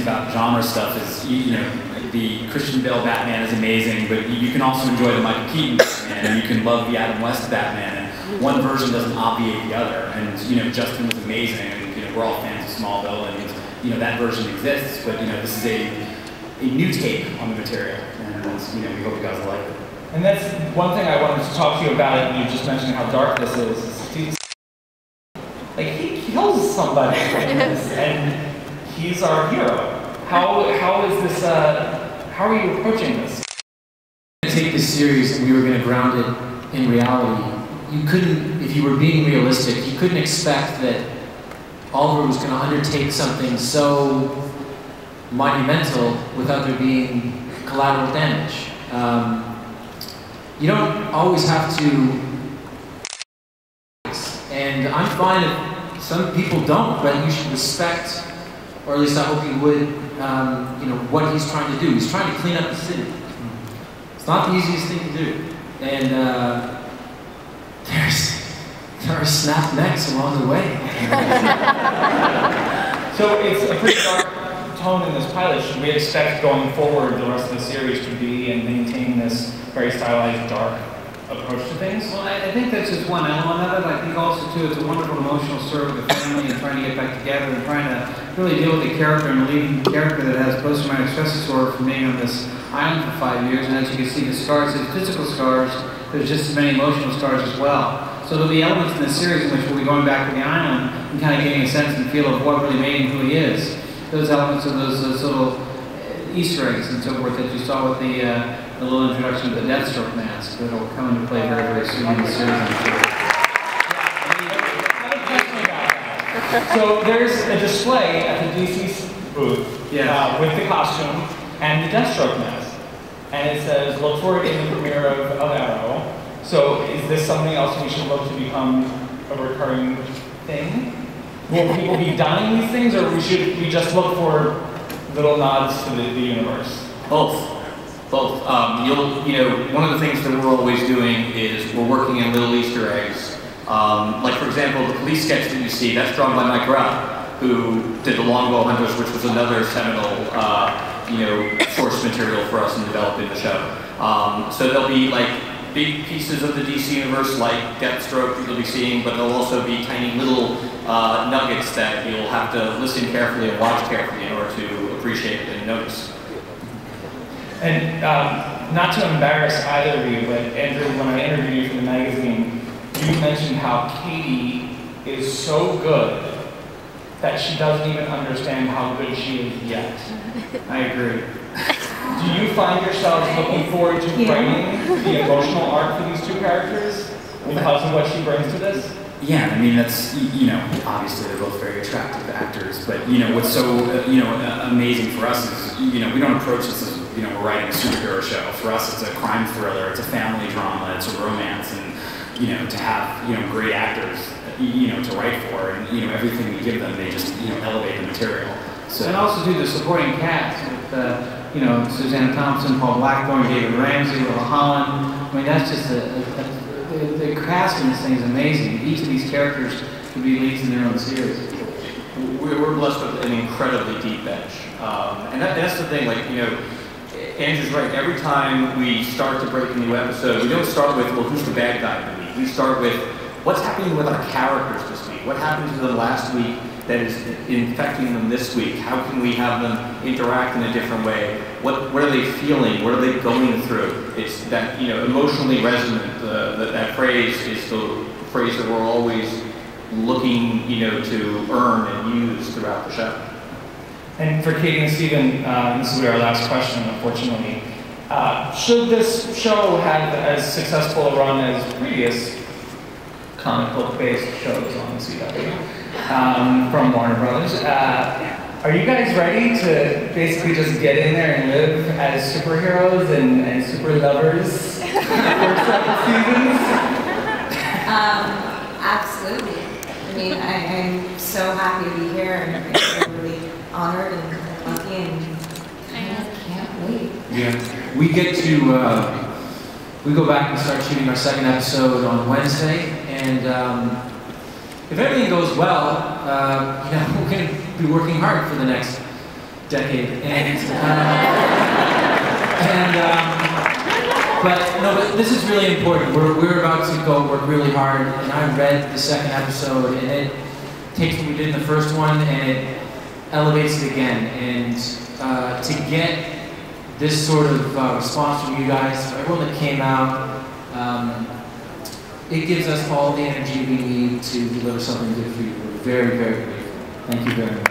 things about genre stuff is, you know, the Christian Bale Batman is amazing, but you can also enjoy the Michael Keaton Batman, and you can love the Adam West Batman, and one version doesn't obviate the other. And, you know, Justin was amazing, and, you know, we're all fans of Smallville, and, you know, that version exists, but, you know, this is a new take on the material, and, you know, we hope you guys like it. And that's one thing I wanted to talk to you about, and you just mentioned how dark this is. Like, he kills somebody in this, and he's our hero. How is this, how are you approaching this? To take this series and we were going to ground it in reality, you couldn't, if you were being realistic, you couldn't expect that Oliver was going to undertake something so monumental without there being collateral damage. You don't always have to, and I'm fine if some people don't, but you should respect, or at least I hope you would, you know, what he's trying to do. He's trying to clean up the city. It's not the easiest thing to do. And there are snapped necks along the way. So it's a pretty dark tone in this pilot. Should we expect going forward the rest of the series to be and maintain this very stylized, dark approach to things? Well, I think that's just one element of it. I think also, too, it's a wonderful emotional story with the family and trying to get back together and trying to really deal with the character and leading character that has post-traumatic stress disorder from being on this island for 5 years. And as you can see, the scars, the physical scars, there's just as many emotional scars as well. So there'll be elements in this series in which we'll be going back to the island and kind of getting a sense and feel of what really made him who he is. Those elements of those little Easter eggs and so forth that you saw with the little introduction of the Deathstroke mask that will come into play very, very soon in the series, I'm sure. So there's a display at the DC's booth with the costume and the Deathstroke mask. And it says, look for it in the premiere of Arrow. So is this something else we should look to become a recurring thing? Will people be dying these things, or should we just look for little nods to the universe? Both. You know, one of the things that we're always doing is we're working in little Easter eggs. Like, for example, the police sketch that you see, that's drawn by Mike Grell, who did the Longbow Hunters, which was another seminal, you know, source material for us in developing the show. So there'll be, like, big pieces of the DC universe, like Deathstroke, that you'll be seeing, but there'll also be tiny little nuggets that you'll have to listen carefully and watch carefully in order to appreciate and notice. And not to embarrass either of you, but Andrew, when I interviewed you for the magazine, you mentioned how Katie is so good that she doesn't even understand how good she is yet. I agree. Do you find yourselves looking forward to writing the emotional arc for these two characters because of what she brings to this? Yeah, I mean, that's, you know, obviously they're both very attractive actors, but, you know, what's so, you know, amazing for us is, you know, we don't approach this as, you know, we're writing a superhero show. For us, it's a crime thriller, it's a family drama, it's a romance, and, you know, to have, you know, great actors, you know, to write for, and, you know, everything we give them, they just, you know, elevate the material. So, and also, too, the supporting cast with, you know, Susanna Thompson, Paul Blackthorne, David Ramsey, Will Holland. I mean, that's just the cast in this thing is amazing. Each of these characters could be leads in their own series. We're blessed with an incredibly deep bench. And that's the thing, like, you know, Andrew's right. Every time we start to break a new episode, we don't start with, well, who's the bad guy of the week? We start with, what's happening with our characters this week? What happened to them last week that is infecting them this week? How can we have them interact in a different way? What are they feeling? What are they going through? It's that, you know, emotionally resonant. That phrase is the phrase that we're always looking, you know, to earn and use throughout the show. And for Katie and Stephen, this will be our last question, unfortunately. Should this show have as successful a run as previous comic book-based shows on the CW from Warner Brothers? Are you guys ready to basically just get in there and live as superheroes and super lovers for 7 seasons? Absolutely. I mean, I'm so happy to be here, and I'm really honored and lucky, and I can't wait. Yeah, we get to, we go back and start shooting our second episode on Wednesday, and if everything goes well, you know, we're going to be working hard for the next decade. But this is really important. We're about to go work really hard, and I read the second episode, and it takes what we did in the first one, and it elevates it again. And to get this sort of response from you guys, from everyone that came out, it gives us all the energy we need to deliver something good for you. We're very, very grateful. Thank you very much.